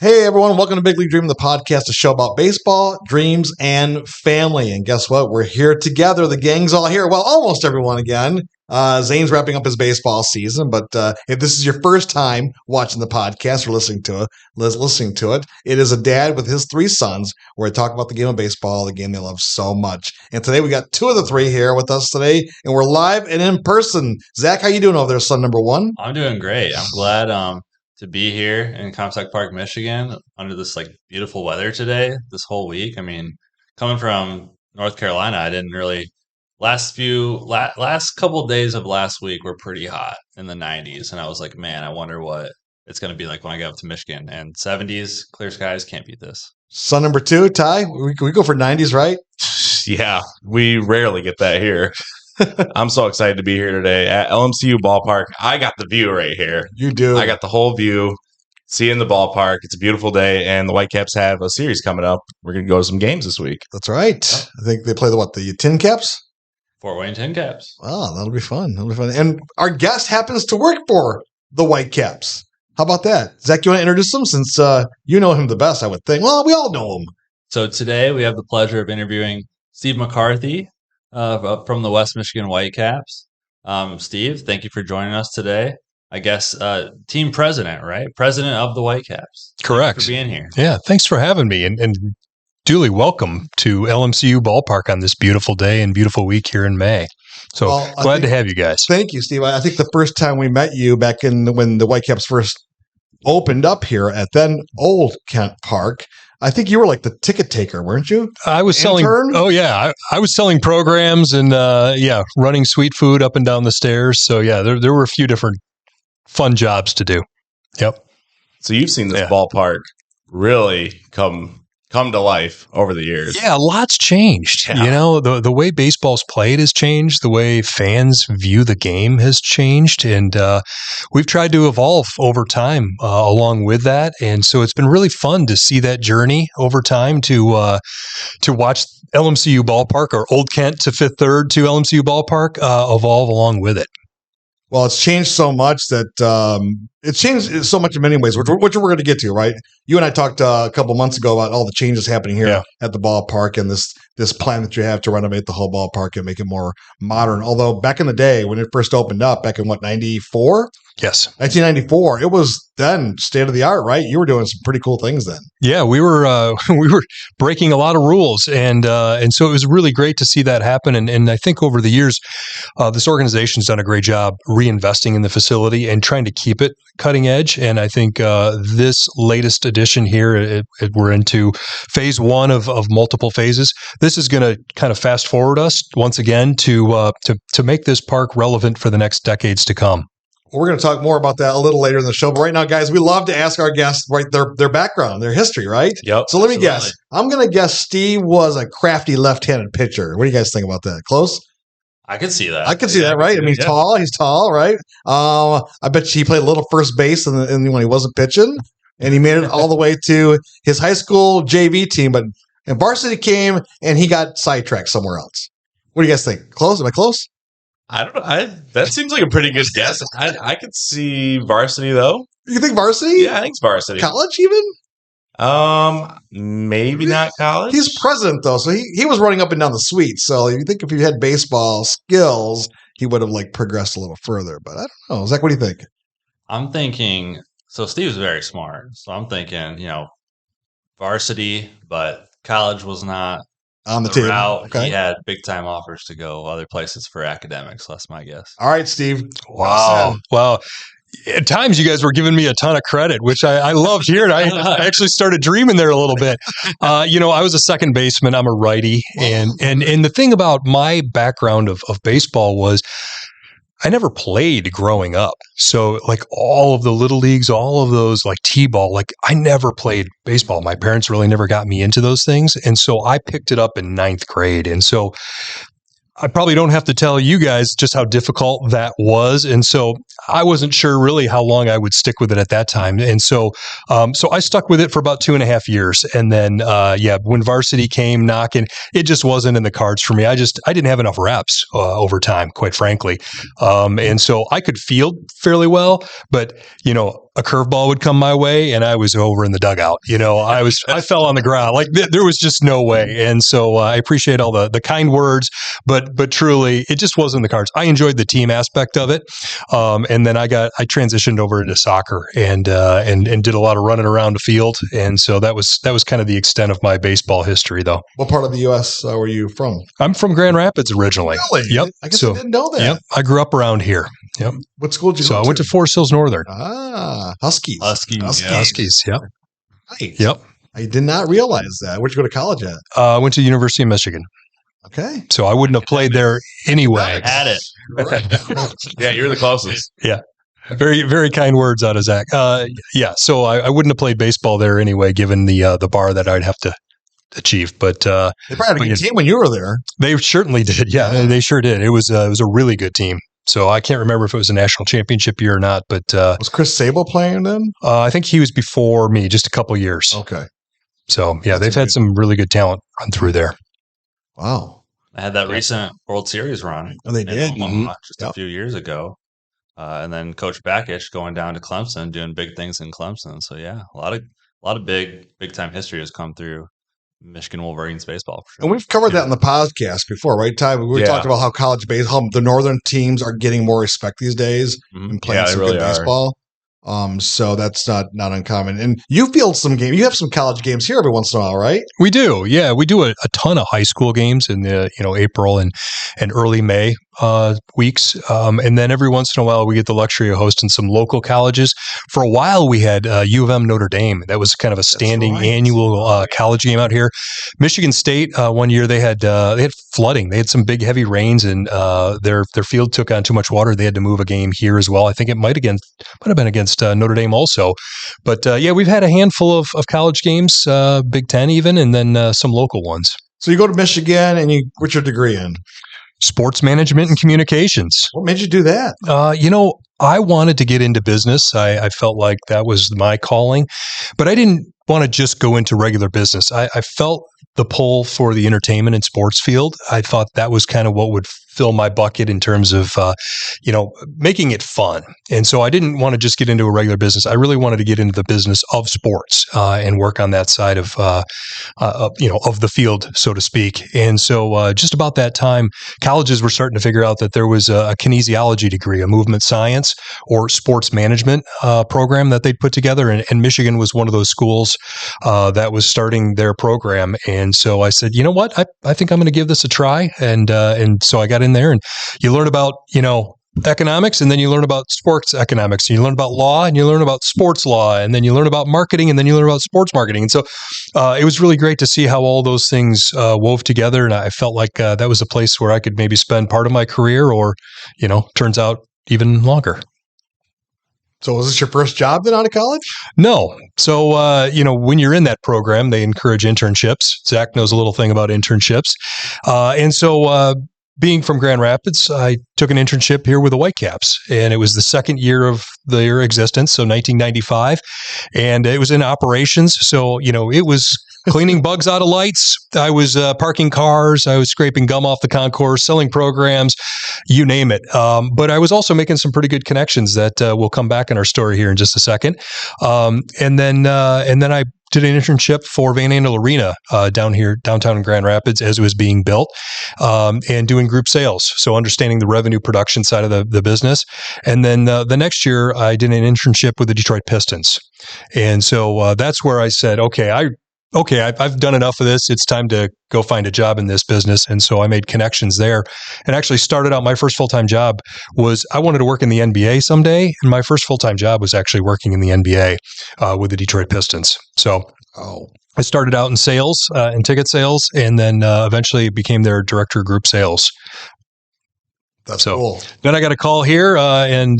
Hey everyone, welcome to Big League Dream, the podcast, a show about baseball, dreams, and family. And guess what? We're here together. The gang's all here. Well, almost everyone again. Zane's wrapping up his baseball season, but if this is your first time watching the podcast or listening to it, it is a dad with his three sons where I talk about the game of baseball, the game they love so much. And today we got two of the three here with us today, and we're live and in person. Zach, how you doing over there, son number one? I'm doing great. I'm glad to be here in Comstock Park, Michigan, under this beautiful weather today, this whole week. I mean, coming from North Carolina, I didn't really last couple of days of last week were pretty hot in the 90s, and I was like, man, I wonder what it's going to be like when I get up to Michigan. And 70s, clear skies, can't beat this. Son number two, Ty, we go for 90s, right? Yeah, we rarely get that here. I'm so excited to be here today at LMCU Ballpark. I got the view right here. You do. I got the whole view. Seeing the ballpark. It's a beautiful day, and the Whitecaps have a series coming up. We're going to go to some games this week. That's right. Yep. I think they play the Tin Caps? Fort Wayne Tin Caps. Oh, that'll be fun. And our guest happens to work for the Whitecaps. How about that? Zach, you want to introduce him since you know him the best, I would think. Well, we all know him. So today we have the pleasure of interviewing Steve McCarthy from the West Michigan Whitecaps. Steve, thank you for joining us today. I guess team president, right? President of the Whitecaps. Correct. Thanks for being here. Yeah, thanks for having me, and duly welcome to LMCU Ballpark on this beautiful day and beautiful week here in May. So glad to have you guys. Thank you, Steve. I think the first time we met you back when the Whitecaps first opened up here at then Old Kent Park, I think you were like the ticket taker, weren't you? I was selling. Oh yeah, I was selling programs and running sweet food up and down the stairs. So yeah, there were a few different fun jobs to do. Yep. So you've seen this ballpark really come to life over the years. Yeah, a lot's changed. Yeah. You know, the way baseball's played has changed. The way fans view the game has changed. And we've tried to evolve over time along with that. And so it's been really fun to see that journey over time to watch LMCU Ballpark, or Old Kent to Fifth Third to LMCU Ballpark, evolve along with it. Well, it's changed so much that it's changed so much in many ways, which we're going to get to, right? You and I talked a couple months ago about all the changes happening here at the ballpark and this plan that you have to renovate the whole ballpark and make it more modern. Although back in the day when it first opened up, back in 94? Yes. 1994, it was then state of the art, right? You were doing some pretty cool things then. Yeah, we were breaking a lot of rules, and so it was really great to see that happen. And I think over the years, this organization's done a great job reinvesting in the facility and trying to keep it cutting edge. And I think this latest edition here, we're into phase one of multiple phases. This is going to kind of fast forward us once again to make this park relevant for the next decades to come. Well, we're going to talk more about that a little later in the show. But right now, guys, we love to ask our guests their background, their history, right? Yep. So let me guess. I'm going to guess Steve was a crafty left-handed pitcher. What do you guys think about that? Close? I can see that. I can see that, right? I mean, he's tall. He's tall, right? I bet he played a little first base when he wasn't pitching, and he made it all the way to his high school JV team. But and varsity came, and he got sidetracked somewhere else. What do you guys think? Close? Am I close? I don't know. That seems like a pretty good guess. I could see varsity though. You think varsity? Yeah, I think it's varsity. College even? Maybe not college. He's president though, so he was running up and down the suite. So you think if he had baseball skills, he would have progressed a little further. But I don't know. Zach, what do you think? I'm thinking. So Steve's very smart. So I'm thinking, varsity, but college was not on the table. Route. Okay. He had big time offers to go other places for academics. That's my guess. All right, Steve. Wow. Well, at times you guys were giving me a ton of credit, which I loved hearing. I actually started dreaming there a little bit. I was a second baseman. I'm a righty. And the thing about my background of baseball was I never played growing up. So all of the little leagues, all of those T-ball, I never played baseball. My parents really never got me into those things. And so I picked it up in ninth grade. And so I probably don't have to tell you guys just how difficult that was. And so I wasn't sure really how long I would stick with it at that time. And so I stuck with it for about 2.5 years. And then, when varsity came knocking, it just wasn't in the cards for me. I didn't have enough reps over time, quite frankly. And so I could field fairly well, but, a curveball would come my way and I was over in the dugout. I fell on the ground. Like there was just no way. And so I appreciate all the kind words, but truly it just wasn't the cards. I enjoyed the team aspect of it. And then I transitioned over into soccer and did a lot of running around the field. And so that was kind of the extent of my baseball history though. What part of the U.S. Were you from? I'm from Grand Rapids originally. Really? Yep. I guess I didn't know that. Yep. I grew up around here. Yep. What school did you go to? So I went to Forest Hills Northern. Huskies. Huskies. Yep. Nice. Yep. I did not realize that. Where'd you go to college at? I went to University of Michigan. Okay. So I wouldn't have played there anyway. Had it. Yeah, you're the closest. Yeah. Very, very kind words out of Zach. Yeah. So I wouldn't have played baseball there anyway, given the bar that I'd have to achieve. But they probably had a good team when you were there. They certainly did. Yeah, they sure did. It was a really good team. So I can't remember if it was a national championship year or not, but was Chris Sable playing then? I think he was before me, just a couple years. Okay. So yeah, they've had some really good talent run through there. Wow. I had that recent World Series run. Oh, they did just a few years ago, and then Coach Backish going down to Clemson, doing big things in Clemson. So yeah, a lot of big time history has come through Michigan Wolverines baseball. For sure. And we've covered that in the podcast before, right, Ty? We talked about how college baseball, how the northern teams are getting more respect these days and playing some good baseball. So that's not uncommon. And you field some games. You have some college games here every once in a while, right? We do. Yeah, we do a ton of high school games in the April and early May weeks. And then every once in a while we get the luxury of hosting some local colleges. For a while we had U of M Notre Dame. That was kind of a standing annual college game out here. Michigan State one year they had flooding. They had some big heavy rains and their field took on too much water. They had to move a game here as well. I think it might have been against Notre Dame also. But yeah, we've had a handful of college games, Big Ten even, and then some local ones. So you go to Michigan and what's your degree in? Sports management and communications. What made you do that? I wanted to get into business. I felt like that was my calling, but I didn't want to just go into regular business. I felt the pull for the entertainment and sports field. I thought that was kind of what would fill my bucket in terms of, making it fun. And so I didn't want to just get into a regular business. I really wanted to get into the business of sports and work on that side of the field, so to speak. And so just about that time, colleges were starting to figure out that there was a kinesiology degree, a movement science or sports management program that they'd put together. And Michigan was one of those schools that was starting their program. And so I said, you know what, I think I'm going to give this a try. And so I got in there and you learn about, economics, and then you learn about sports economics, and you learn about law, and you learn about sports law, and then you learn about marketing, and then you learn about sports marketing. And so it was really great to see how all those things wove together. And I felt like that was a place where I could maybe spend part of my career or, turns out even longer. So was this your first job then out of college? No. So, when you're in that program, they encourage internships. Zach knows a little thing about internships. And so being from Grand Rapids, I took an internship here with the Whitecaps, and it was the second year of their existence, so 1995, and it was in operations. So, it was cleaning bugs out of lights. I was parking cars. I was scraping gum off the concourse, selling programs, you name it. But I was also making some pretty good connections that will come back in our story here in just a second. And then I did an internship for Van Andel Arena downtown in Grand Rapids as it was being built, and doing group sales. So understanding the revenue production side of the business. And then the next year I did an internship with the Detroit Pistons. And so that's where I said, I've done enough of this. It's time to go find a job in this business. And so I made connections there and actually started out. My first full-time job was I wanted to work in the NBA someday. And my first full-time job was actually working in the NBA with the Detroit Pistons. So I started out in sales, in ticket sales, and then eventually became their director of group sales. That's cool. Then I got a call here and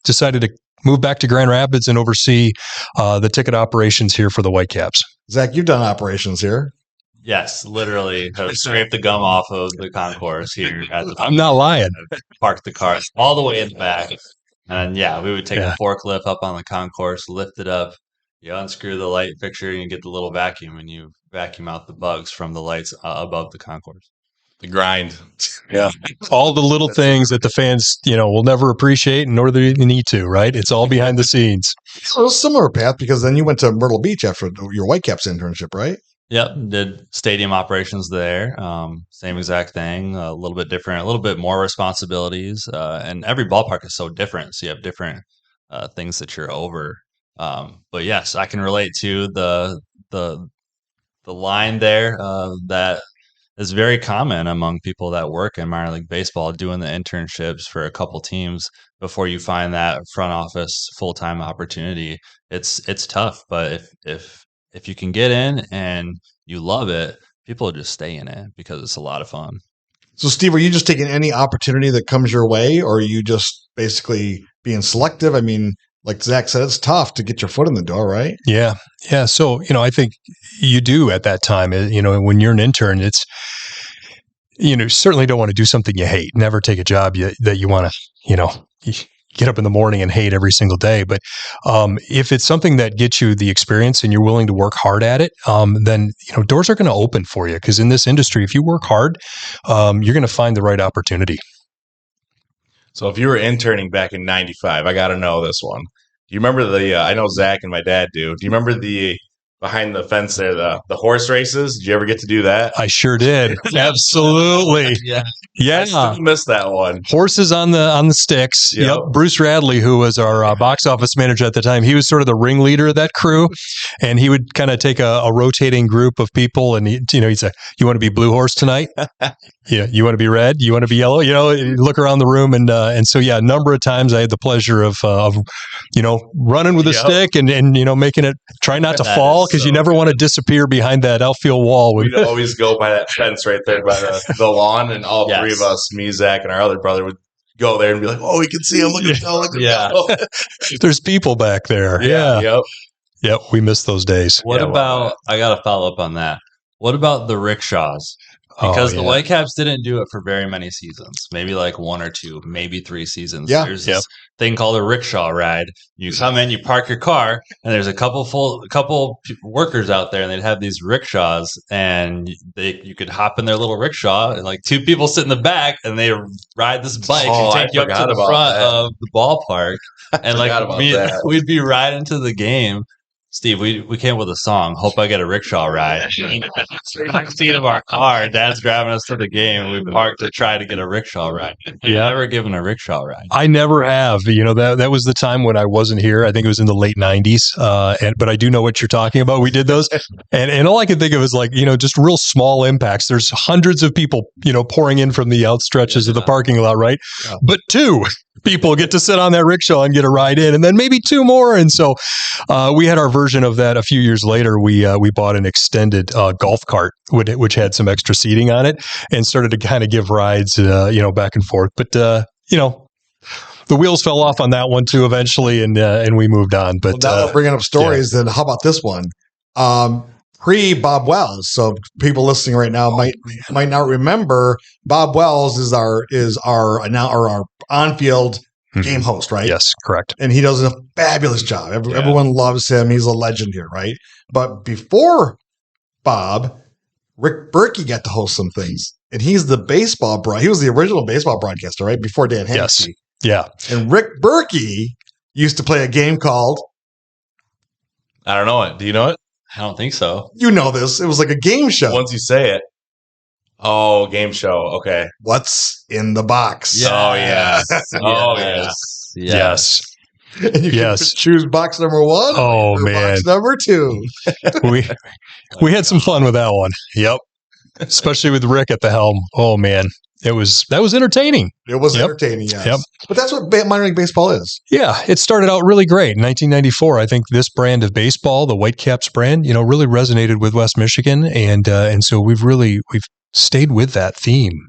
decided to move back to Grand Rapids and oversee the ticket operations here for the Whitecaps. Zach, you've done operations here. Yes, literally. I scraped the gum off of the concourse here. I'm not lying. Parked the cars all the way in the back. And yeah, we would take a forklift up on the concourse, lift it up, you unscrew the light fixture, and you get the little vacuum, and you vacuum out the bugs from the lights above the concourse. The grind. Yeah. All the little things that the fans, will never appreciate, nor do they need to, right? It's all behind the scenes. It was a similar path because then you went to Myrtle Beach after your Whitecaps internship, right? Yep, did stadium operations there. Same exact thing, a little bit different, a little bit more responsibilities, and every ballpark is so different. So you have different things that you're over. But yes, I can relate to the line there that is very common among people that work in minor league baseball, doing the internships for a couple teams before you find that front office full time opportunity. It's tough, but if you can get in and you love it, people will just stay in it because it's a lot of fun. So, Steve, are you just taking any opportunity that comes your way, or are you just basically being selective? I mean, like Zach said, it's tough to get your foot in the door, right? Yeah. Yeah. So, I think you do at that time, when you're an intern, it's, certainly don't want to do something you hate. Never take a job that you want to, get up in the morning and hate every single day. But if it's something that gets you the experience and you're willing to work hard at it, then, doors are going to open for you. Because in this industry, if you work hard, you're going to find the right opportunity. So if you were interning back in 95, I got to know this one. Do you remember I know Zach and my dad do. Do you remember the behind the fence there, the horse races? Did you ever get to do that? I sure did. Absolutely. Yeah. I still missed that one. Horses on the sticks. Yep. Bruce Radley, who was our box office manager at the time, he was sort of the ringleader of that crew, and he would kind of take a rotating group of people, and he'd say, "You want to be blue horse tonight? Yeah. You want to be red? You want to be yellow? You look around the room, and so a number of times I had the pleasure of running with a stick and making it try not to fall because you never want to disappear behind that outfield wall. We'd always go by that fence right there by the lawn, and all three of us, me, Zach, and our other brother, would go there and be like, "Oh, we can see him! Look at him! There's people back there." Yep. We miss those days. What about? I got to follow up on that. What about the rickshaws? Because the Whitecaps didn't do it for very many seasons, maybe like 1 or 2, maybe 3 seasons. Yeah. There's this thing called a rickshaw ride. You come in, you park your car, and there's a couple workers out there, and they'd have these rickshaws, and you could hop in their little rickshaw, and like 2 people sit in the back, and they ride this bike and take you up to the front of the ballpark, and like we'd be riding to the game. Steve, we came up with a song. Hope I get a rickshaw ride. Seat of our car. Dad's driving us to the game. We parked to try to get a rickshaw ride. You've never given a rickshaw ride. I never have. That was the time when I wasn't here. I think it was in the late 90s. But I do know what you're talking about. We did those. And all I could think of is just real small impacts. There's hundreds of people, pouring in from the outstretches of the parking lot, right? Yeah. But 2 people get to sit on that rickshaw and get a ride in, and then maybe 2 more. And so we had our version of that a few years later. We bought an extended golf cart, which had some extra seating on it, and started to kind of give rides, back and forth. But the wheels fell off on that one too eventually, and we moved on. But now we're bringing up stories. Then how about this one? Pre Bob Wells. So people listening right now might not remember Bob Wells is our on-field game host, right? Yes, correct. And he does a fabulous job. Everyone loves him. He's a legend here, right? But before Bob, Rick Berkey got to host some things, and he's the baseball he was the original baseball broadcaster, right? Before Dan Hennessy. Yes. Yeah. And Rick Berkey used to play a game called. I don't know it. Do you know it? I don't think so. You know this. It was like a game show. Once you say it. Oh, game show. Okay. What's in the box? Yes. Oh, yes. Oh, yes. Yes. And you can choose box number 1 or box number 2. we had some fun with that one. Yep. Especially with Rick at the helm. Oh, man. That was entertaining. It was entertaining, yes. Yep. But that's what minor league baseball is. Yeah, it started out really great. In 1994, I think this brand of baseball, the Whitecaps brand, really resonated with West Michigan, and so we've stayed with that theme,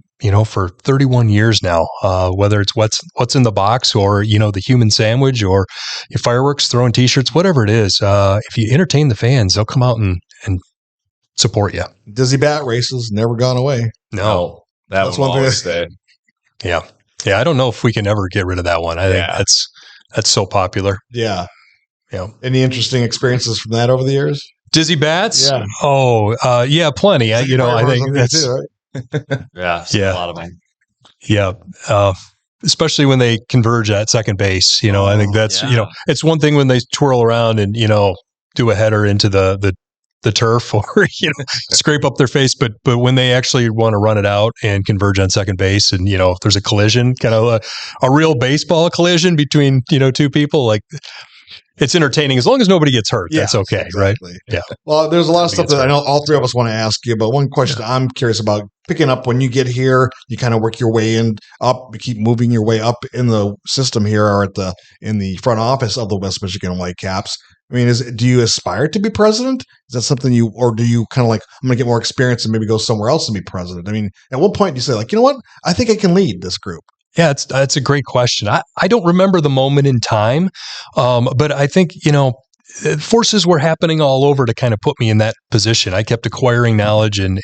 for 31 years now. Whether it's what's in the box, or the human sandwich, or your fireworks, throwing T-shirts, whatever it is. If you entertain the fans, they'll come out and support you. Dizzy bat races never gone away. No. That's one thing. Stay. Yeah. I don't know if we can ever get rid of that one. I think that's so popular. Yeah. Yeah. Any interesting experiences from that over the years? Dizzy bats? Yeah. Oh, plenty. I think that's too, right? Yeah, Yeah. a lot of them. Yeah. Especially when they converge at second base. I think that's, yeah. it's one thing when they twirl around and, do a header into the turf or, scrape up their face. But when they actually want to run it out and converge on second base and, if there's a collision, kind of a real baseball collision between, two people, like it's entertaining as long as nobody gets hurt. That's okay. Exactly. Right. Yeah. Well, there's a lot of stuff that I know all three of us want to ask you, but one question I'm curious about picking up when you get here, you kind of work your way up, you keep moving your way up in the system here or in the front office of the West Michigan Whitecaps. I mean, do you aspire to be president? Is that something or do you kind of like, I'm going to get more experience and maybe go somewhere else and be president? I mean, at what point do you say like, you know what? I think I can lead this group. Yeah, it's a great question. I don't remember the moment in time, but I think, forces were happening all over to kind of put me in that position. I kept acquiring knowledge and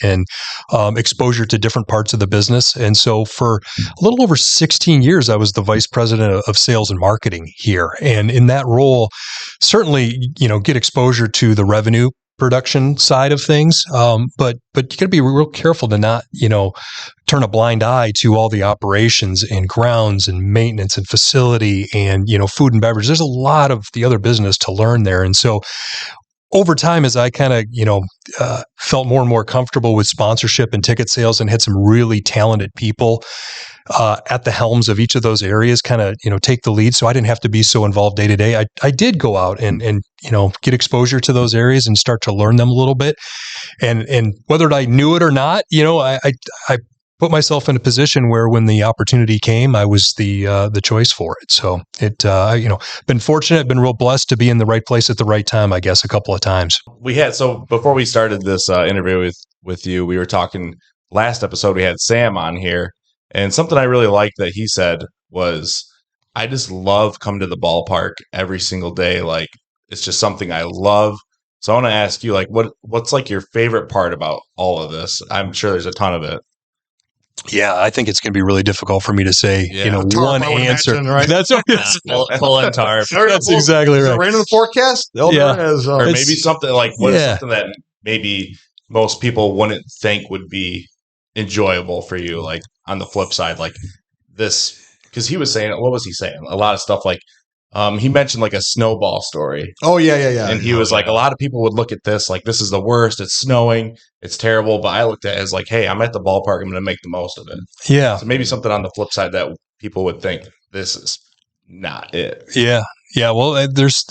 exposure to different parts of the business. And so for a little over 16 years, I was the vice president of sales and marketing here. And in that role, certainly, get exposure to the revenue production side of things. But you got to be real careful to not, turn a blind eye to all the operations and grounds and maintenance and facility and, food and beverage. There's a lot of the other business to learn there. And so over time, as I kind of, felt more and more comfortable with sponsorship and ticket sales and had some really talented people at the helms of each of those areas kind of, take the lead. So I didn't have to be so involved day to day. I did go out and get exposure to those areas and start to learn them a little bit. And whether I knew it or not, I put myself in a position where when the opportunity came, I was the choice for it. So been fortunate, been real blessed to be in the right place at the right time, I guess, a couple of times. So before we started this interview with you, we were talking last episode, we had Sam on here, and something I really liked that he said was, I just love coming to the ballpark every single day. Like, it's just something I love. So I want to ask you, like, what's like your favorite part about all of this? I'm sure there's a ton of it. Yeah, I think it's going to be really difficult for me to say, one answer. Imagine, right? Full and tarp. That's exactly right. Rain in the forecast? Or maybe something like something that maybe most people wouldn't think would be enjoyable for you. Like on the flip side, like this, because he was saying, what was he saying? A lot of stuff like, he mentioned like a snowball story. Oh, yeah. And he was like, a lot of people would look at this like, this is the worst. It's snowing. It's terrible. But I looked at it as like, hey, I'm at the ballpark. I'm going to make the most of it. Yeah. So maybe something on the flip side that people would think this is not it. Yeah. Yeah. Well, there's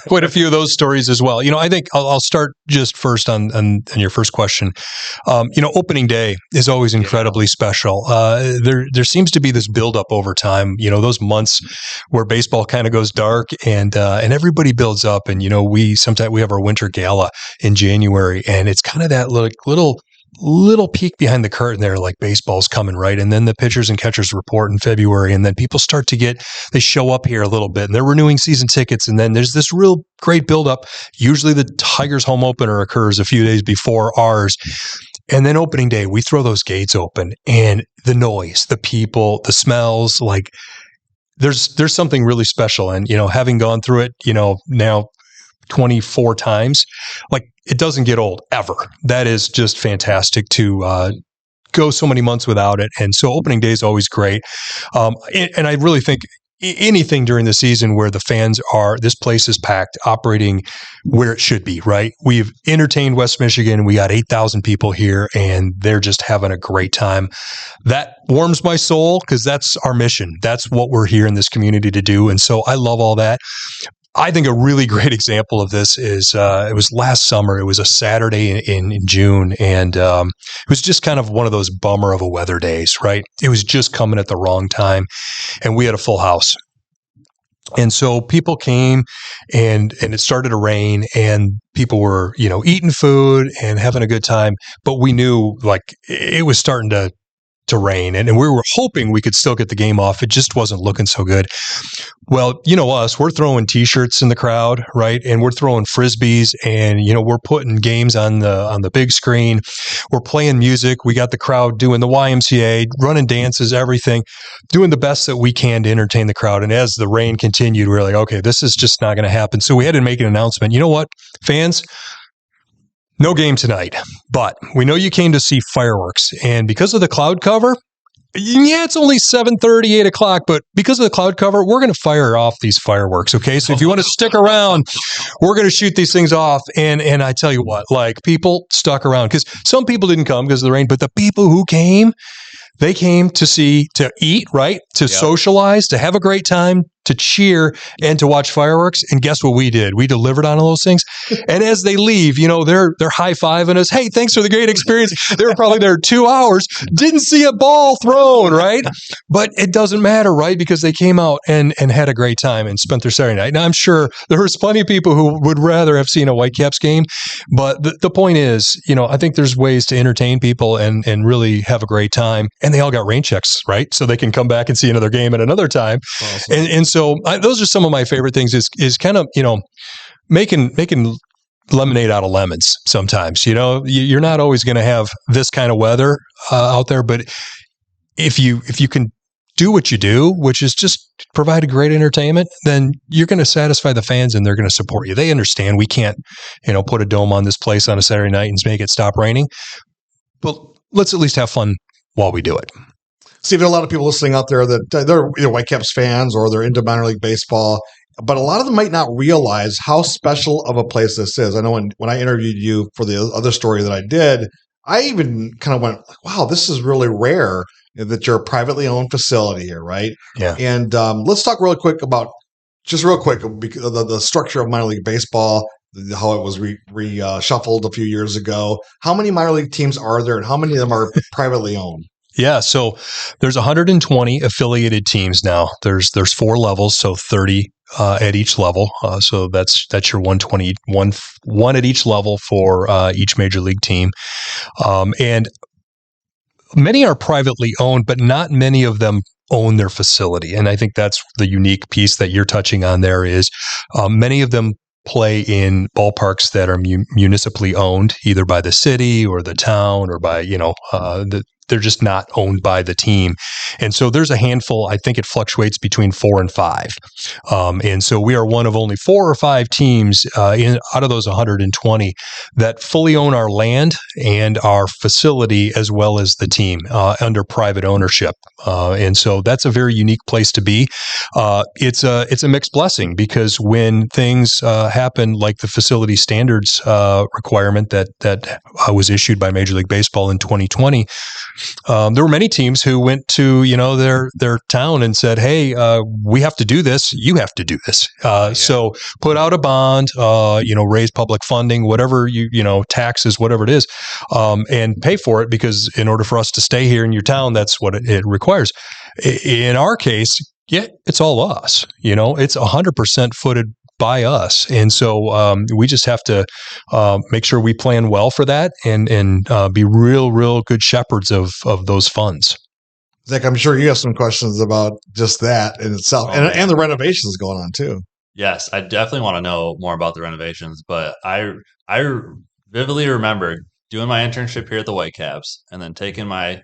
quite a few of those stories as well. I think I'll start just first on your first question. Opening day is always incredibly special. There seems to be this buildup over time. Those months where baseball kind of goes dark and everybody builds up. And sometimes we have our winter gala in January, and it's kind of that little peek behind the curtain there, like baseball's coming, right? And then the pitchers and catchers report in February, and then people start to they show up here a little bit, and they're renewing season tickets, and then there's this real great buildup. Usually the Tigers home opener occurs a few days before ours. And then opening day, we throw those gates open, and the noise, the people, the smells, like there's something really special. And, having gone through it, now 24 times, like it doesn't get old ever. That is just fantastic to go so many months without it. And so opening day is always great. And I really think anything during the season where the fans this place is packed, operating where it should be, right? We've entertained West Michigan. We got 8,000 people here, and they're just having a great time. That warms my soul because that's our mission. That's what we're here in this community to do. And so I love all that. I think a really great example of this is it was last summer. It was a Saturday in June, and it was just kind of one of those bummer of a weather days, right? It was just coming at the wrong time, and we had a full house. And so people came, and it started to rain, and people were, eating food and having a good time. But we knew like it was starting to rain, and we were hoping we could still get the game off. It just wasn't looking so good. Well, us, we're throwing T-shirts in the crowd, right? And we're throwing Frisbees, and, we're putting games on the big screen. We're playing music. We got the crowd doing the YMCA, running dances, everything, doing the best that we can to entertain the crowd. And as the rain continued, we were like, okay, this is just not going to happen. So we had to make an announcement. You know what, fans? No game tonight, but we know you came to see fireworks, and because of the cloud cover, yeah, it's only 7:30, 8 o'clock, but because of the cloud cover, we're going to fire off these fireworks, okay? So if you want to stick around, we're going to shoot these things off, and I tell you what, like, people stuck around, because some people didn't come because of the rain, but the people who came, they came to eat, right? To socialize, to have a great time, to cheer, and to watch fireworks. And guess what we did? We delivered on all those things. And as they leave, they're high-fiving us. Hey, thanks for the great experience. They were probably there 2 hours, didn't see a ball thrown, right? But it doesn't matter, right? Because they came out and had a great time and spent their Saturday night. Now, I'm sure there was plenty of people who would rather have seen a Whitecaps game. But the point is, I think there's ways to entertain people and really have a great time. And they all got rain checks, right? So they can come back and see another game at another time. Awesome. And so those are some of my favorite things is kind of, making lemonade out of lemons sometimes. You're not always going to have this kind of weather out there, but if you can do what you do, which is just provide a great entertainment, then you're going to satisfy the fans and they're going to support you. They understand we can't, put a dome on this place on a Saturday night and make it stop raining, but let's at least have fun while we do it. See, there are a lot of people listening out there that they're either Whitecaps fans or they're into minor league baseball, but a lot of them might not realize how special of a place this is. I know when I interviewed you for the other story that I did, I even kind of went, wow, this is really rare that you're a privately owned facility here, right? Yeah. And let's talk real quick about, the structure of minor league baseball, how it was reshuffled a few years ago. How many minor league teams are there and how many of them are privately owned? Yeah, so there's 120 affiliated teams now. There's 4 levels, so 30 at each level. So that's your 120, one at each level for each major league team. And many are privately owned, but not many of them own their facility. And I think that's the unique piece that you're touching on there is many of them play in ballparks that are municipally owned, either by the city or the town or by, they're just not owned by the team. And so there's a handful, I think it fluctuates between 4 and 5. And so we are one of only 4 or 5 teams out of those 120 that fully own our land and our facility as well as the team under private ownership. And so that's a very unique place to be. It's a mixed blessing because when things happen like the facility standards requirement that was issued by Major League Baseball in 2020, there were many teams who went to their town and said, "Hey, we have to do this. You have to do this." So put out a bond, raise public funding, whatever taxes, whatever it is, and pay for it because in order for us to stay here in your town, that's what it requires. In our case, it's all us. It's 100% footed by us. And so we just have to make sure we plan well for that and be real good shepherds of those funds. Zach, I'm sure you have some questions about just that in itself and the renovations going on too. Yes, I definitely want to know more about the renovations, but I vividly remember doing my internship here at the Whitecaps and then taking my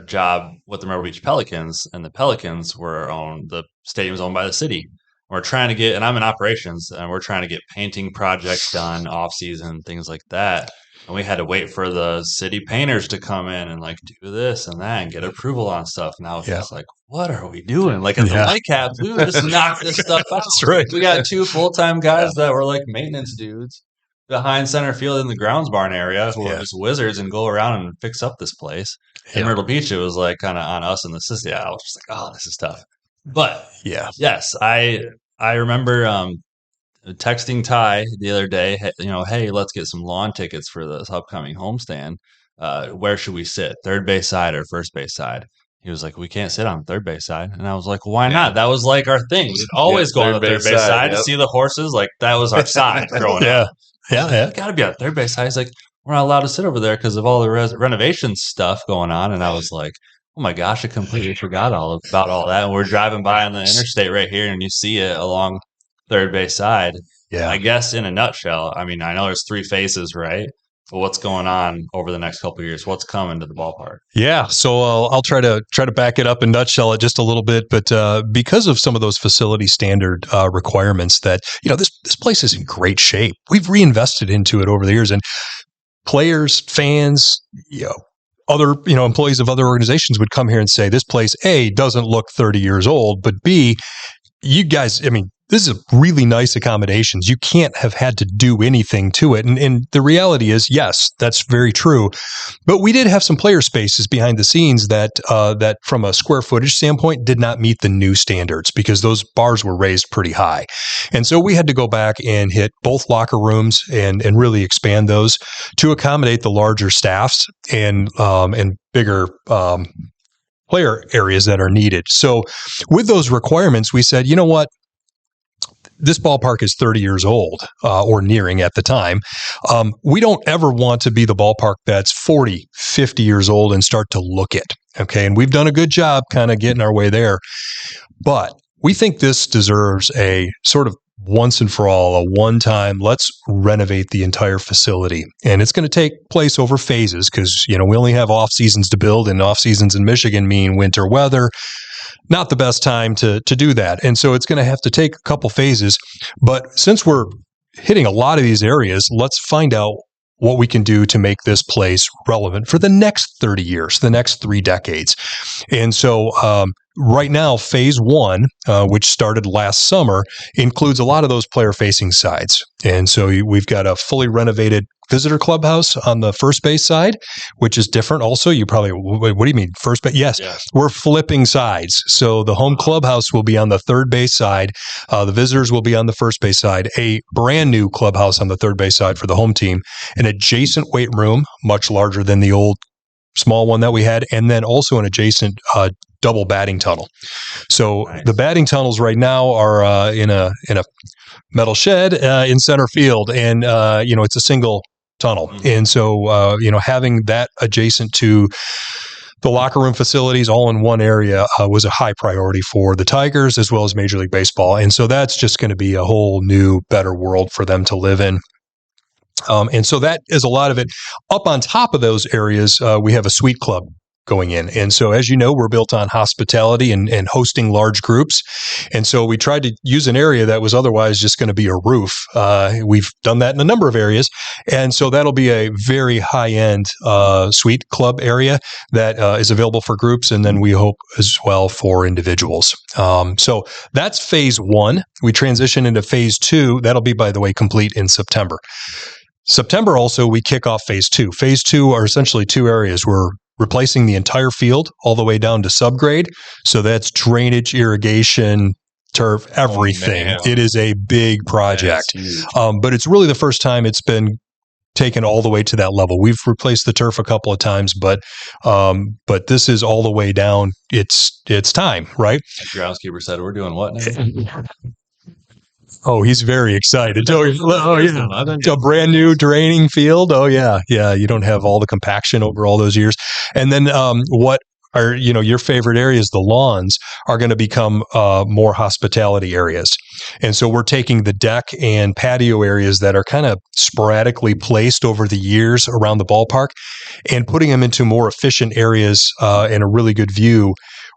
job with the Myrtle Beach Pelicans, and the Pelicans the stadium's owned by the city. We're trying to get, and I'm in operations, and we're trying to get painting projects done off season, things like that. And we had to wait for the city painters to come in and do this and that and get approval on stuff. Now it's just what are we doing? As the Whitecaps, we would just knock this stuff out. That's right. We got 2 full-time guys that were maintenance dudes behind center field in the grounds barn area who are just wizards and go around and fix up this place. In Myrtle Beach, it was kind of on us in the city. I was just oh, this is tough. But yes, I remember texting Ty the other day, hey, let's get some lawn tickets for this upcoming homestand. Where should we sit? Third base side or first base side? He was like, we can't sit on third base side. And I was like, why not? That was our thing. We'd always go on the third base side to see the horses. That was our side growing up. Yeah. Got to be on third base side. He's like, we're not allowed to sit over there because of all the renovation stuff going on. And I was like, oh my gosh, I completely forgot about all that. And we're driving by on the interstate right here, and you see it along third base side. Yeah. I guess in a nutshell, I know there's 3 phases, right? But what's going on over the next couple of years? What's coming to the ballpark? Yeah, so I'll try to back it up and nutshell it just a little bit. But because of some of those facility standard requirements, that this place is in great shape. We've reinvested into it over the years, and players, fans, other, employees of other organizations would come here and say, this place, A, doesn't look 30 years old, but B, you guys, this is really nice accommodations. You can't have had to do anything to it. And the reality is, yes, that's very true. But we did have some player spaces behind the scenes that from a square footage standpoint did not meet the new standards because those bars were raised pretty high. And so we had to go back and hit both locker rooms and really expand those to accommodate the larger staffs and bigger player areas that are needed. So with those requirements, we said, you know what? This ballpark is 30 years old or nearing at the time. We don't ever want to be the ballpark that's 40, 50 years old and start to look it. Okay. And we've done a good job kind of getting our way there. But we think this deserves a sort of once and for all, a one-time, let's renovate the entire facility. And it's going to take place over phases because, we only have off seasons to build, and off seasons in Michigan mean winter weather. Not the best time to do that. And so it's going to have to take a couple phases. But since we're hitting a lot of these areas, let's find out what we can do to make this place relevant for the next 30 years, the next 3 decades. And so right now, phase 1, which started last summer, includes a lot of those player-facing sides. And so we've got a fully renovated visitor clubhouse on the first base side, which is different also. You probably, what do you mean, first base? Yes, we're flipping sides. So the home clubhouse will be on the third base side. The visitors will be on the first base side. A brand new clubhouse on the third base side for the home team. An adjacent weight room, much larger than the old small one that we had. And then also an adjacent double batting tunnel. So the batting tunnels right now are in a metal shed in center field. And, it's a single tunnel. And so, having that adjacent to the locker room facilities all in one area was a high priority for the Tigers as well as Major League Baseball. And so that's just going to be a whole new, better world for them to live in. And so that is a lot of it. Up on top of those areas, we have a suite club going in. And so, as you know, we're built on hospitality and hosting large groups. And so we tried to use an area that was otherwise just going to be a roof. We've done that in a number of areas. And so that'll be a very high-end suite club area that is available for groups. And then we hope as well for individuals. So that's phase 1. We transition into phase 2. That'll be, by the way, complete in September. September also, we kick off phase 2. Phase 2 are essentially 2 areas. We're replacing the entire field all the way down to subgrade. So that's drainage, irrigation, turf, everything. It is a big project. But it's really the first time it's been taken all the way to that level. We've replaced the turf a couple of times, but this is all the way down. It's time, right? The groundskeeper said, "We're doing what now?" Oh, he's very excited. Oh, yeah. A brand new draining field. Oh, yeah. Yeah. You don't have all the compaction over all those years. And then what are, your favorite areas, the lawns, are going to become more hospitality areas. And so we're taking the deck and patio areas that are kind of sporadically placed over the years around the ballpark and putting them into more efficient areas and a really good view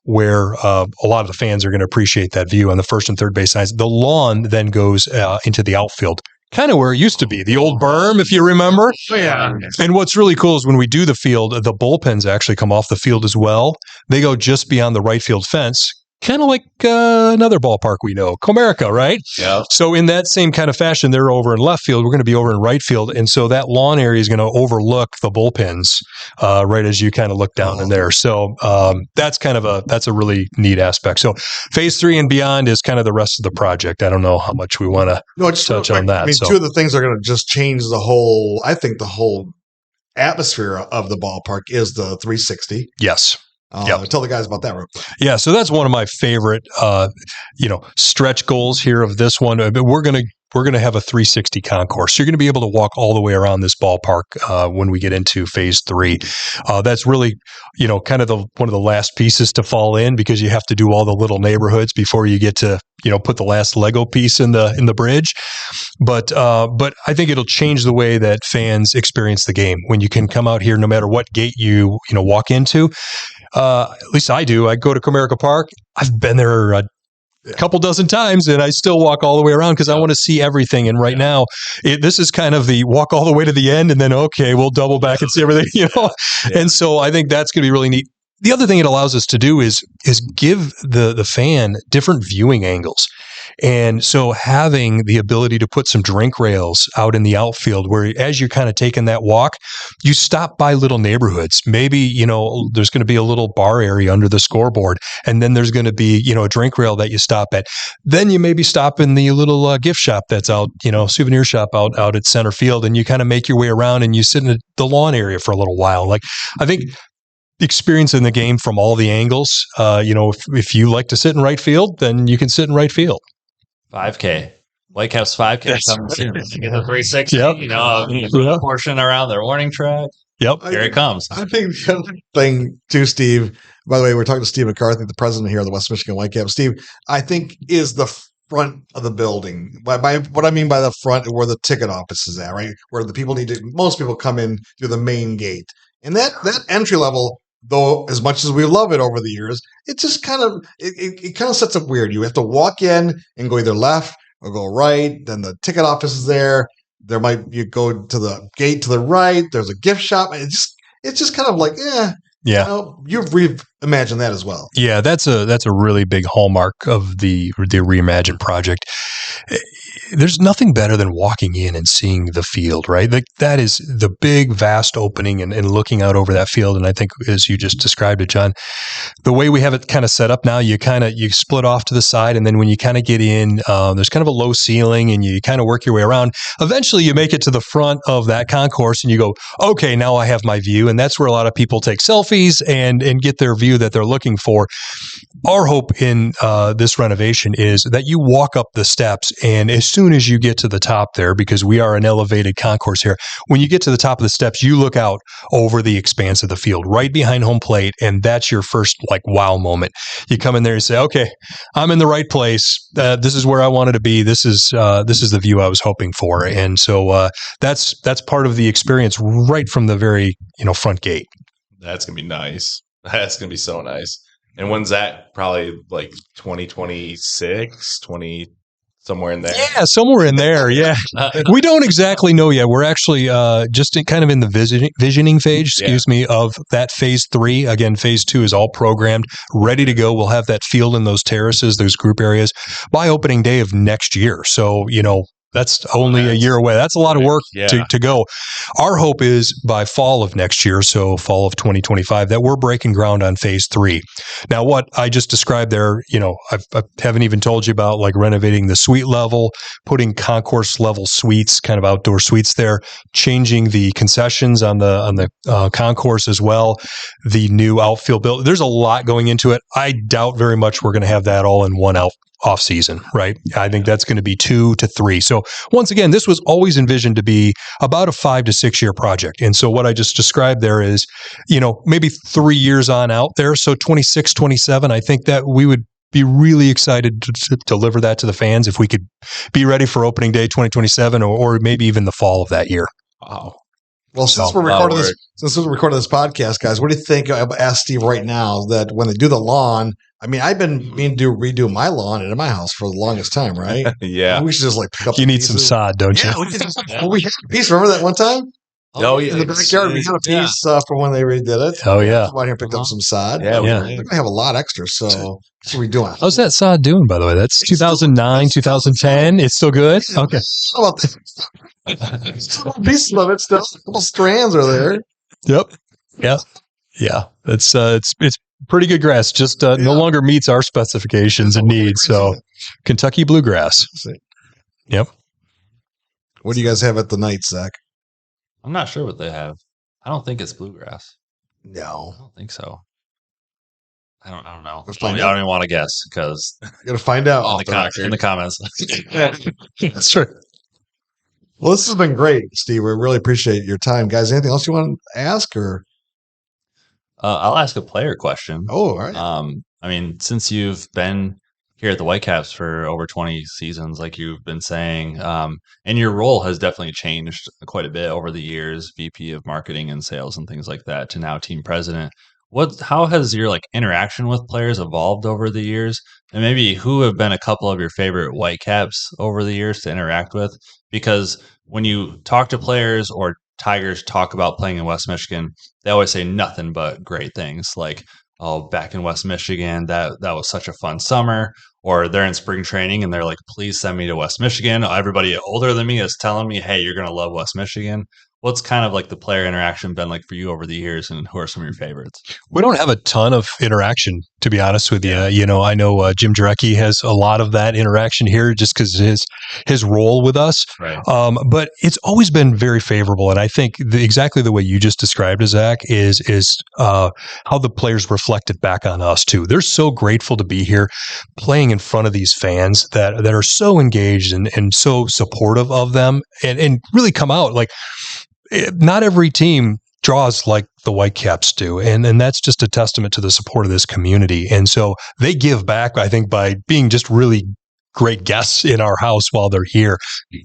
where a lot of the fans are going to appreciate that view on the first and third base sides. The lawn then goes into the outfield, kind of where it used to be, the old berm, if you remember. Oh, yeah. And what's really cool is when we do the field, the bullpens actually come off the field as well. They go just beyond the right field fence, kind of like another ballpark we know, Comerica, right? Yeah. So in that same kind of fashion, they're over in left field. We're going to be over in right field. And so that lawn area is going to overlook the bullpens right as you kind of look down in there. So that's a really neat aspect. So phase 3 and beyond is kind of the rest of the project. I don't know how much we want to touch on that. Two of the things that are going to just change the whole atmosphere of the ballpark is the 360. Yes. Tell the guys about that real quick. Yeah, so that's one of my favorite, stretch goals here of this one. We're gonna have a 360 concourse. So you're gonna be able to walk all the way around this ballpark when we get into phase 3. That's really, kind of one of the last pieces to fall in because you have to do all the little neighborhoods before you get to, put the last Lego piece in the bridge. But I think it'll change the way that fans experience the game when you can come out here no matter what gate you walk into. At least I do. I go to Comerica Park. I've been there a couple dozen times, and I still walk all the way around because I want to see everything. And right now, this is kind of the walk all the way to the end, and then okay, we'll double back and see everything, Yeah. And so I think that's going to be really neat. The other thing it allows us to do is give the fan different viewing angles. And so having the ability to put some drink rails out in the outfield where as you're kind of taking that walk, you stop by little neighborhoods. Maybe, there's going to be a little bar area under the scoreboard, and then there's going to be, a drink rail that you stop at. Then you maybe stop in the little gift shop that's out, souvenir shop out at center field, and you kind of make your way around and you sit in the lawn area for a little while. Like, I think experiencing the game from all the angles, if you like to sit in right field, then you can sit in right field. 5K. Whitecaps 5K comes in. You get the 360, Yep. portion around their warning track. Yep. Here it comes. I think the other thing too, Steve, by the way, we're talking to Steve McCarthy, the president here of the West Michigan Whitecaps. Steve, I think is the front of the building. By what I mean by the front, where the ticket office is at, right? Where the people most people come in through the main gate. And that entry level, though, as much as we love it over the years, it just kind of it kind of sets up weird. You have to walk in and go either left or go right. Then the ticket office is there. You go to the gate to the right. There's a gift shop. It's just kind of like, yeah. You've reimagined that as well. Yeah, that's a really big hallmark of the Reimagine project. There's nothing better than walking in and seeing the field, right? Like that is the big, vast opening and looking out over that field. And I think, as you just described it, John, the way we have it kind of set up now, you split off to the side, and then when you kind of get in, there's kind of a low ceiling, and you kind of work your way around. Eventually, you make it to the front of that concourse, and you go, okay, now I have my view, and that's where a lot of people take selfies and get their view that they're looking for. Our hope in this renovation is that you walk up the steps, and as soon as you get to the top there, because we are an elevated concourse here, when you get to the top of the steps, you look out over the expanse of the field right behind home plate, and that's your first wow moment. You come in there and say, okay, I'm in the right place. This is where I wanted to be. This is the view I was hoping for. And so that's part of the experience right from the very front gate. That's going to be nice. That's going to be so nice. And when's that? Probably 2026, somewhere in there. Yeah, somewhere in there. Yeah. We don't exactly know yet. We're actually just in the visioning phase, of that phase 3. Again, phase 2 is all programmed, ready to go. We'll have that field and those terraces, those group areas by opening day of next year. So, that's only a year away. That's a lot of work to go. Our hope is by fall of next year, so fall of 2025, that we're breaking ground on phase 3. Now, what I just described there, I haven't even told you about renovating the suite level, putting concourse level suites, kind of outdoor suites there, changing the concessions on the concourse as well, the new outfield build. There's a lot going into it. I doubt very much we're going to have that all in one off season, right? I think that's going to be 2 to 3. So once again, this was always envisioned to be about a 5 to 6 year project. And so what I just described there is, maybe 3 years on out there. So 26, 27, I think that we would be really excited to deliver that to the fans if we could be ready for opening day 2027 or maybe even the fall of that year. Wow. Well, since we're recording this podcast, guys, what do you think? I'll ask Steve right now that when they do the lawn, I mean, I've been meaning to redo my lawn at my house for the longest time, right? Yeah. We should just pick up. You need some sod, don't you? Yeah, we had a piece. Remember that one time? Oh, yeah. In the backyard, we had a piece from when they redid it. Oh, yeah. Come out here and picked up some sod. Yeah. We're going to have a lot extra, so what are we doing? How's that sod doing, by the way? That's 2009, 2010. It's still good? Okay. How about this? Still pieces of it still. A couple strands are there. Yep. Yeah. Yeah. It's pretty good grass. Just no longer meets our specifications and needs. So Kentucky bluegrass. Yep. What do you guys have at the night, Zach? I'm not sure what they have. I don't think it's bluegrass. No. I don't think so. I don't know. Let's I find don't out. even want to guess because You got to find out. in the comments. That's true. Well, this has been great, Steve. We really appreciate your time. Guys, anything else you want to ask? Or I'll ask a player question. Oh, all right. I mean, since you've been here at the Whitecaps for over 20 seasons, like you've been saying, and your role has definitely changed quite a bit over the years, VP of marketing and sales and things like that, to now team president. how has your like interaction with players evolved over the years? And maybe who have been a couple of your favorite Whitecaps over the years to interact with? Because when you talk to players or Tigers talk about playing in West Michigan, they always say nothing but great things like, oh, back in West Michigan, that was such a fun summer. Or they're in spring training and they're like, please send me to West Michigan. Everybody older than me is telling me, hey, you're going to love West Michigan. What's kind of like the player interaction been like for you over the years, and who are some of your favorites? We don't have a ton of interaction, to be honest with you. I know Jim Jarecki has a lot of that interaction here just because his role with us. Right. But it's always been very favorable, and I think exactly the way you just described it, Zach, is how the players reflected back on us too. They're so grateful to be here, playing in front of these fans that are so engaged and so supportive of them, and really come out like. Not every team draws like the Whitecaps do, and that's just a testament to the support of this community. And so they give back, I think, by being just really great guests in our house while they're here.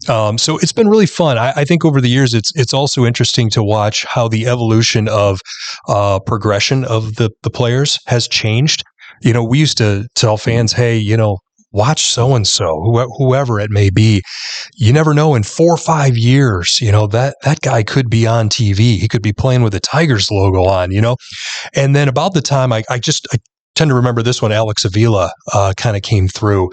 So it's been really fun. I think over the years, it's also interesting to watch how the evolution of progression of the players has changed. We used to tell fans, hey, watch so-and-so, whoever it may be. You never know, in 4 or 5 years, that guy could be on TV. He could be playing with the Tigers logo on, And then about the time I tend to remember this one, Alex Avila kind of came through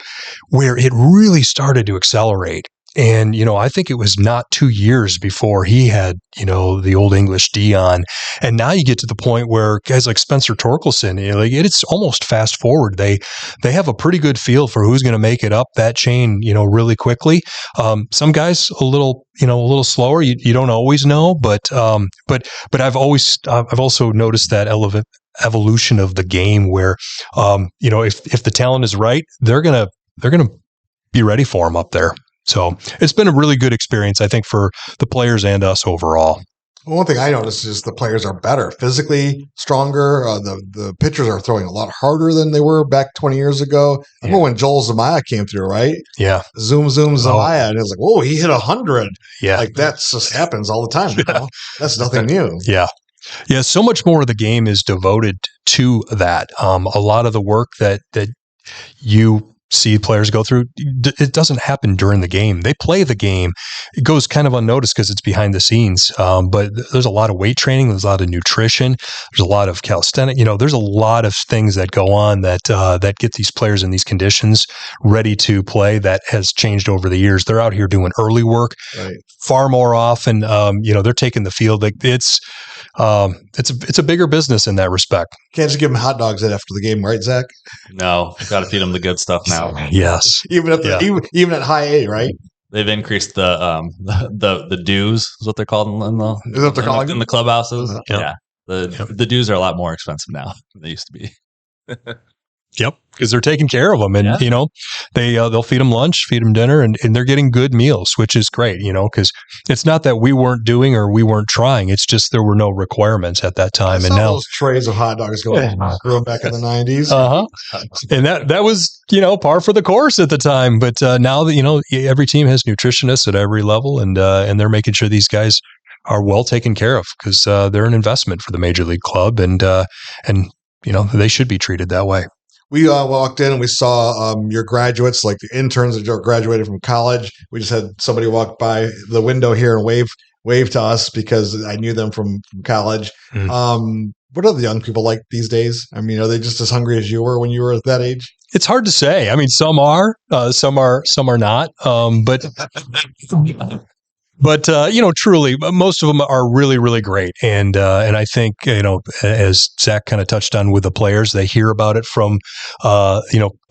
where it really started to accelerate. And, I think it was not 2 years before he had, the Old English D on. And now you get to the point where guys like Spencer Torkelson, it's almost fast forward. They have a pretty good feel for who's going to make it up that chain, really quickly. Some guys a little slower. You don't always know, but I've also noticed that evolution of the game where, if the talent is right, they're going to be ready for him up there. So it's been a really good experience, I think, for the players and us overall. Well, one thing I noticed is the players are better, physically stronger. The pitchers are throwing a lot harder than they were back 20 years ago. I remember when Joel Zumaya came through, right? Yeah. Zoom, Zumaya. And it was like, whoa, he hit 100. Yeah. Like that just happens all the time. That's nothing new. Yeah. Yeah. So much more of the game is devoted to that. A lot of the work that you see players go through, it doesn't happen during the game. They play the game. It goes kind of unnoticed because it's behind the scenes. But there's a lot of weight training. There's a lot of nutrition. There's a lot of calisthenics. There's a lot of things that go on that get these players in these conditions ready to play. That has changed over the years. They're out here doing early work far more often. They're taking the field. Like it's a bigger business in that respect. Can't just give them hot dogs after the game, right, Zach? No, got to feed them the good stuff now. Yes, even at high A, right? They've increased the dues, is what they're called in the clubhouses. Yeah, the dues are a lot more expensive now than they used to be. Yep, because they're taking care of them, and they'll feed them lunch, feed them dinner, and they're getting good meals, which is great. Because it's not that we weren't doing or we weren't trying; it's just there were no requirements at that time. And now those trays of hot dogs going back in the 90s. And that was par for the course at the time. But now that every team has nutritionists at every level, and they're making sure these guys are well taken care of because they're an investment for the major league club, and they should be treated that way. We walked in and we saw your graduates, like the interns that graduated from college. We just had somebody walk by the window here and wave to us because I knew them from college. Mm. What are the young people like these days? I mean, are they just as hungry as you were when you were at that age? It's hard to say. I mean, some are not. But truly, most of them are really, really great. And I think, as Zach kind of touched on with the players, they hear about it from,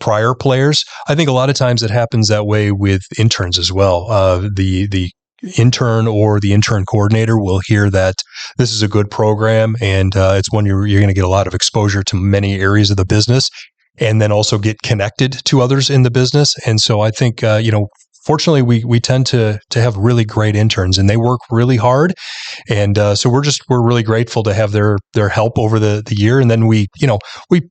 prior players. I think a lot of times it happens that way with interns as well. The intern or the intern coordinator will hear that this is a good program and it's one you're going to get a lot of exposure to many areas of the business and then also get connected to others in the business. And so I think, fortunately, we tend to have really great interns, and they work really hard, and so we're really grateful to have their help over the year, and then we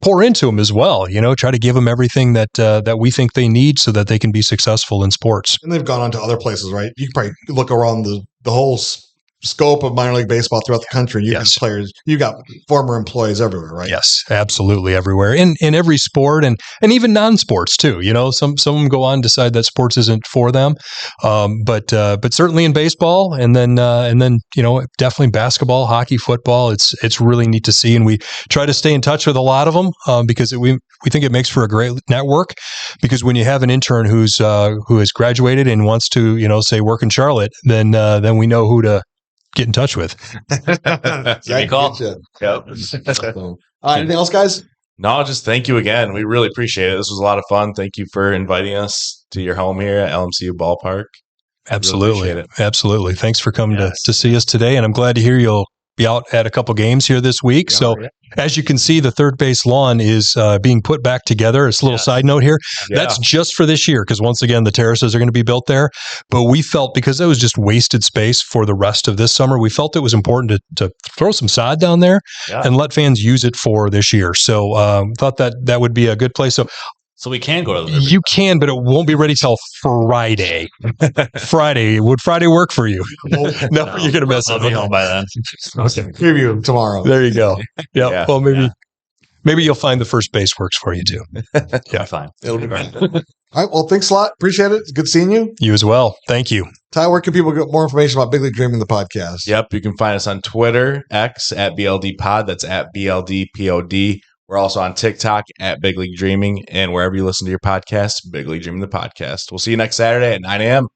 pour into them as well. Try to give them everything that we think they need so that they can be successful in sports. And they've gone on to other places, right? You can probably look around the whole scope of minor league baseball throughout the country. And you got players, you got former employees everywhere, right? Yes, absolutely everywhere in every sport and even non-sports too. Some of them go on, decide that sports isn't for them. But certainly in baseball and then definitely basketball, hockey, football, it's really neat to see. And we try to stay in touch with a lot of them because we think it makes for a great network, because when you have an intern who has graduated and wants to, say work in Charlotte, then we know who to get in touch with. Give me a call. Yep. Anything else, guys? No, just thank you again. We really appreciate it. This was a lot of fun. Thank you for inviting us to your home here at LMCU Ballpark. Absolutely. Really Absolutely. Thanks for coming to see us today. And I'm glad to hear you'll be out at a couple games here this week. As you can see, the third base lawn is being put back together. It's a little side note here. Yeah. That's just for this year, because once again, the terraces are going to be built there. But we felt, because that was just wasted space for the rest of this summer, we felt it was important to throw some sod down there and let fans use it for this year. So thought that would be a good place. So we can go to the You can, but it won't be ready till Friday. Friday. Would Friday work for you? No, you're going to mess I'll it be home by then. Okay. Preview tomorrow. There you go. Yep. Yeah. Well, maybe you'll find the first base works for you too. Yeah, fine. It'll be fine. All right. Well, thanks a lot. Appreciate it. It's good seeing you. You as well. Thank you. Ty, where can people get more information about Big League Dreaming, the podcast? Yep. You can find us on Twitter, X at BLD Pod. That's at BLD POD. We're also on TikTok at Big League Dreaming, and wherever you listen to your podcast, Big League Dreaming, the podcast. We'll see you next Saturday at 9 a.m.